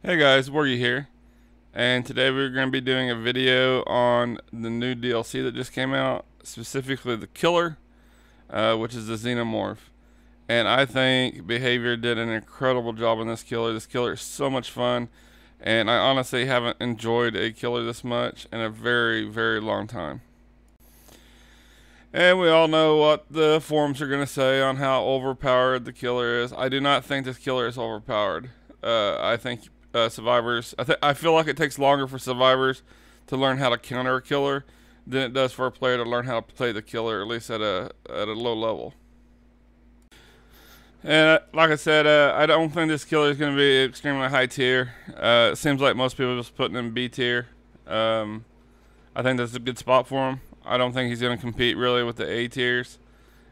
Hey guys, Worggy here, and today we're going to be doing a video on the new DLC that just came out, specifically the killer, which is the Xenomorph. And I think Behavior did an incredible job on this killer. This killer is so much fun, and I honestly haven't enjoyed a killer this much in a very, very long time. And we all know what the forums are going to say on how overpowered the killer is. I do not think this killer is overpowered. I think survivors. I feel like it takes longer for survivors to learn how to counter a killer than it does for a player to learn how to play the killer, at least at a low level. And like I said, I don't think this killer is going to be extremely high tier. It seems like most people are just putting him B tier. I think that's a good spot for him. I don't think he's going to compete really with the A tiers,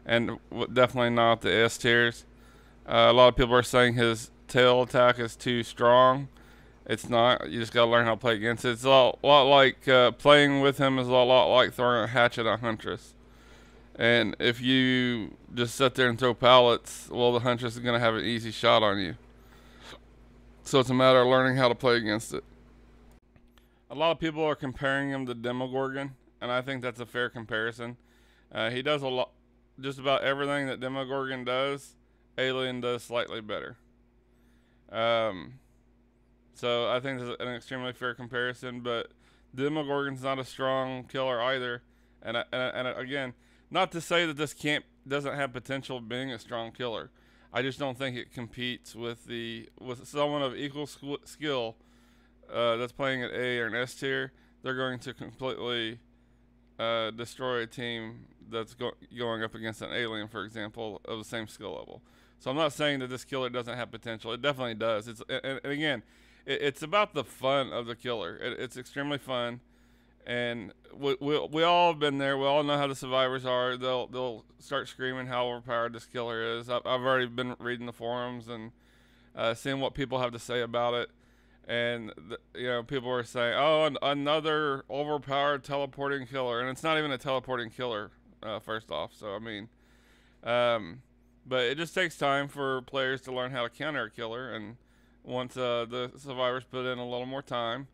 and definitely not the S tiers. A lot of people are saying his tail attack is too strong. It's not. You just gotta learn how to play against it. It's a lot like playing with him is a lot like throwing a hatchet at a huntress. And if you just sit there and throw pallets, well, the huntress is gonna have an easy shot on you. So it's a matter of learning how to play against it. A lot of people are comparing him to Demogorgon, and I think that's a fair comparison. He does a lot, just about everything that Demogorgon does. Alien does slightly better. So I think this is an extremely fair comparison, but Demogorgon's not a strong killer either. And again, not to say that this doesn't have potential of being a strong killer. I just don't think it competes with someone of equal skill that's playing at A or an S tier. They're going to completely destroy a team that's going up against an alien, for example, of the same skill level. So I'm not saying that this killer doesn't have potential. It definitely does. And again, it's about the fun of the killer. It's extremely fun, and we all have been there. We all know how the survivors are. They'll start screaming how overpowered this killer is. I've already been reading the forums and seeing what people have to say about it. And people are saying, "Oh, another overpowered teleporting killer," and it's not even a teleporting killer. First off, so I mean, but it just takes time for players to learn how to counter a killer, and once the survivors put in a little more time,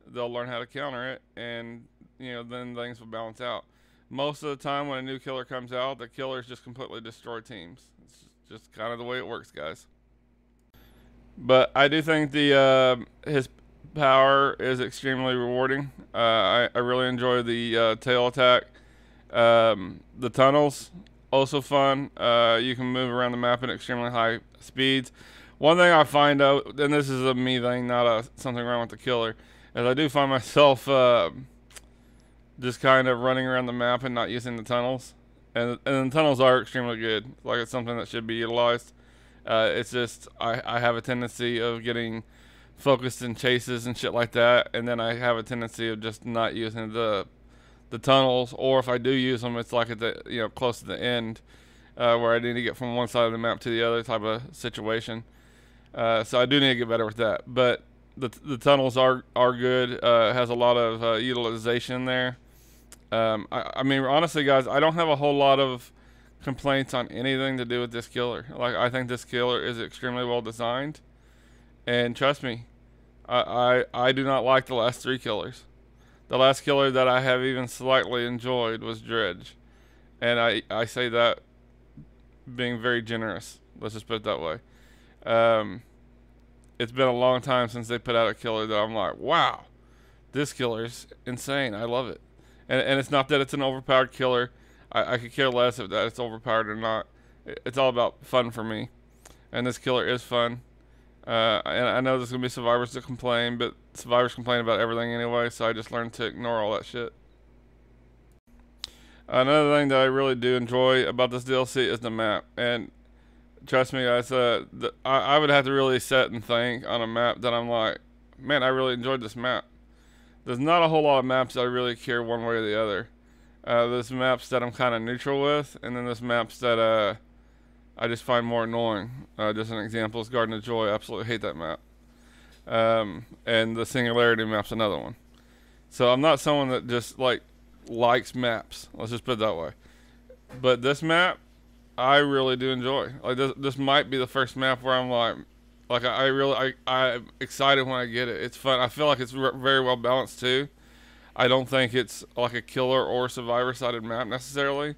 they'll learn how to counter it, and then things will balance out. Most of the time when a new killer comes out, the killers just completely destroy teams. It's just kind of the way it works, guys. But I do think his power is extremely rewarding. I really enjoy the tail attack. The tunnels, also fun. You can move around the map at extremely high speeds. One thing I find out, and this is a me thing, not something wrong with the killer, is I do find myself just kind of running around the map and not using the tunnels. And the tunnels are extremely good. Like, it's something that should be utilized. It's just I have a tendency of getting focused in chases and shit like that, and then I have a tendency of just not using the tunnels, or if I do use them, it's like at the close to the end, where I need to get from one side of the map to the other type of situation. So I do need to get better with that. But the tunnels are good. Has a lot of utilization there. I mean, honestly, guys, I don't have a whole lot of complaints on anything to do with this killer. Like, I think this killer is extremely well designed, and trust me, I do not like the last three killers. The last killer that I have even slightly enjoyed was Dredge, and I say that being very generous. Let's just put it that way. It's been a long time since they put out a killer that I'm like, wow, this killer's insane. I love it. And it's not that it's an overpowered killer. I could care less if that it's overpowered or not. It's all about fun for me. And this killer is fun. And I know there's going to be survivors that complain, but survivors complain about everything anyway, so I just learned to ignore all that shit. Another thing that I really do enjoy about this DLC is the map. And trust me, guys, I would have to really sit and think on a map that I'm like, man, I really enjoyed this map. There's not a whole lot of maps that I really care one way or the other. There's maps that I'm kind of neutral with, and then there's maps that I just find more annoying. Just an example is Garden of Joy. I absolutely hate that map. And the Singularity map's another one. So I'm not someone that just likes maps. Let's just put it that way. But this map, I really do enjoy. Like, this might be the first map where I'm like, Like I'm excited when I get it. It's fun. I feel like it's very well balanced too. I don't think it's like a killer or survivor sided map necessarily.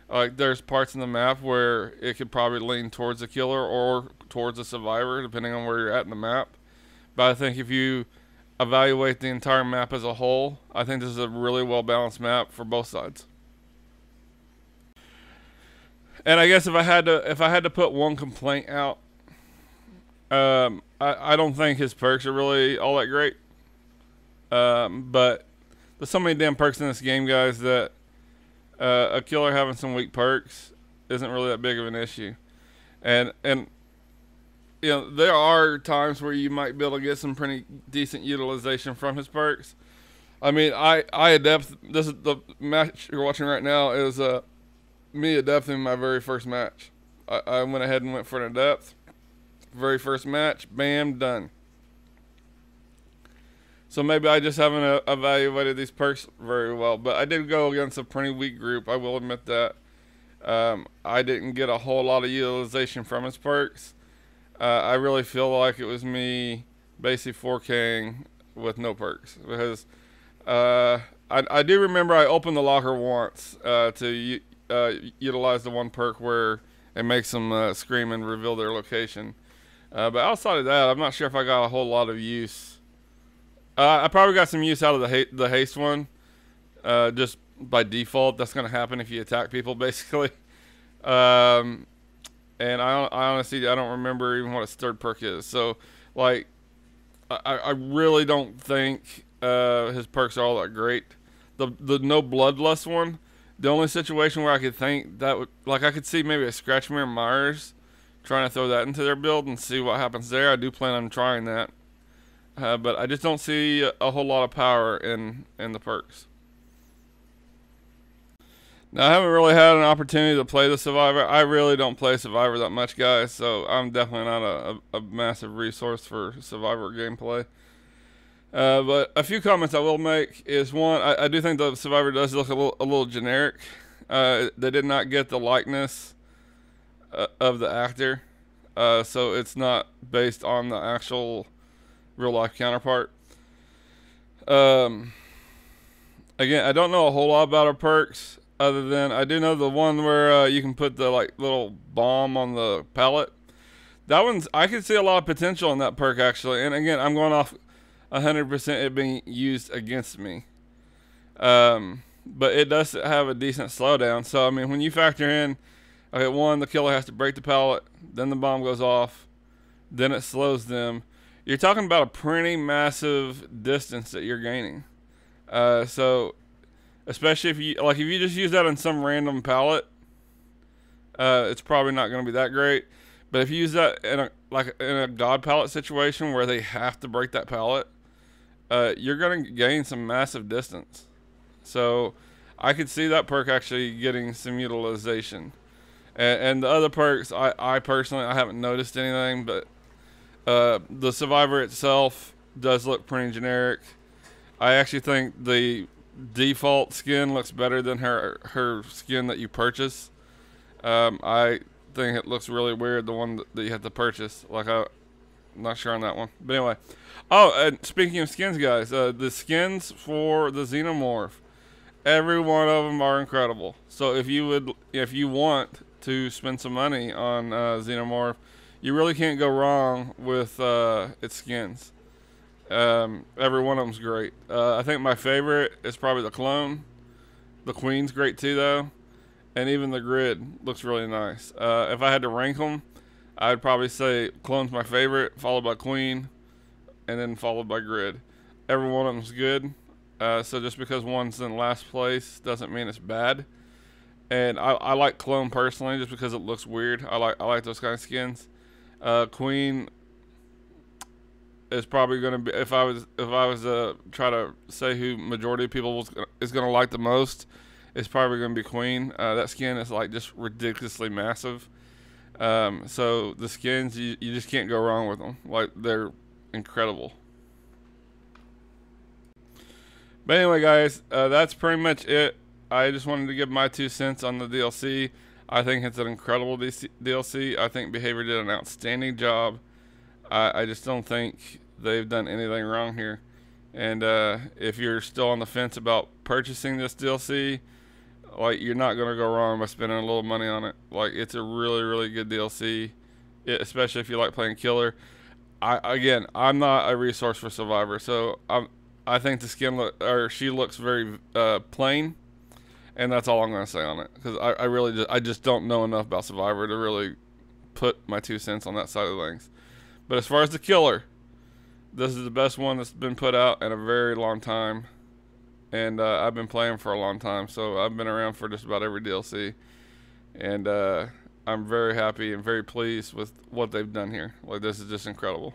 Like there's parts in the map where it could probably lean towards a killer or towards a survivor, depending on where you're at in the map. But I think if you evaluate the entire map as a whole, I think this is a really well balanced map for both sides. And I guess if I had to put one complaint out, I don't think his perks are really all that great. But there's so many damn perks in this game, guys, that a killer having some weak perks isn't really that big of an issue. And you know, there are times where you might be able to get some pretty decent utilization from his perks. I mean, I adept. This is the match you're watching right now. Is me adepting my very first match. I went ahead and went for an adept. Very first match, bam, done. So maybe I just haven't evaluated these perks very well. But I did go against a pretty weak group. I will admit that. I didn't get a whole lot of utilization from his perks. I really feel like it was me basically 4K'ing with no perks. Because I do remember I opened the locker once to utilize the one perk where it makes them scream and reveal their location. But outside of that, I'm not sure if I got a whole lot of use. I probably got some use out of the haste one, just by default. That's going to happen if you attack people, basically. And I honestly, I don't remember even what its third perk is. So, like, I really don't think his perks are all that great. The no bloodlust one, the only situation where I could think that would, like, I could see maybe a Scratchmere Myers trying to throw that into their build and see what happens there. I do plan on trying that. But I just don't see a whole lot of power in the perks. Now, I haven't really had an opportunity to play the Survivor. I really don't play Survivor that much, guys, so I'm definitely not a massive resource for Survivor gameplay. But a few comments I will make is, one, I do think the Survivor does look a little generic. They did not get the likeness of the actor, so it's not based on the actual real-life counterpart. Again, I don't know a whole lot about her perks. Other than I do know the one where you can put the like little bomb on the pallet. That one's, I can see a lot of potential in that perk actually. And again, I'm going off 100% it being used against me. But it does have a decent slowdown. So I mean, when you factor in, okay, one, the killer has to break the pallet, then the bomb goes off, then it slows them. You're talking about a pretty massive distance that you're gaining. So especially if you just use that on some random pallet, it's probably not going to be that great. But if you use that in a god pallet situation where they have to break that pallet, you're going to gain some massive distance. So I could see that perk actually getting some utilization. And the other perks, I personally, I haven't noticed anything, but the Survivor itself does look pretty generic. I actually think the default skin looks better than her skin that you purchase. I think it looks really weird, the one that you have to purchase. Like, I'm not sure on that one. But anyway. Oh, and speaking of skins, guys, the skins for the Xenomorph, every one of them are incredible. So if you want to spend some money on Xenomorph, you really can't go wrong with its skins. Every one of them's great. I think my favorite is probably the clone. The queen's great too, though, and even the grid looks really nice. If I had to rank them, I'd probably say clone's my favorite, followed by queen, and then followed by grid. Every one of them's good. So just because one's in last place doesn't mean it's bad. And I like clone personally just because it looks weird. I like those kind of skins. Queen is probably going to be, if I was to try to say who majority of people is going to like the most, it's probably going to be Queen. That skin is like just ridiculously massive. So the skins, you just can't go wrong with them. Like, they're incredible. But anyway, guys, that's pretty much it. I just wanted to give my 2 cents on the DLC. I think it's an incredible DLC. I think Behavior did an outstanding job I just don't think they've done anything wrong here. And if you're still on the fence about purchasing this DLC, like you're not gonna go wrong by spending a little money on it. Like it's a really really good DLC, especially if you like playing killer. I'm not a resource for Survivor, so I think the skin or she looks very plain, and that's all I'm gonna say on it because I just don't know enough about Survivor to really put my 2 cents on that side of things. But as far as the killer, this is the best one that's been put out in a very long time, and I've been playing for a long time, so I've been around for just about every DLC, and I'm very happy and very pleased with what they've done here. Like this is just incredible.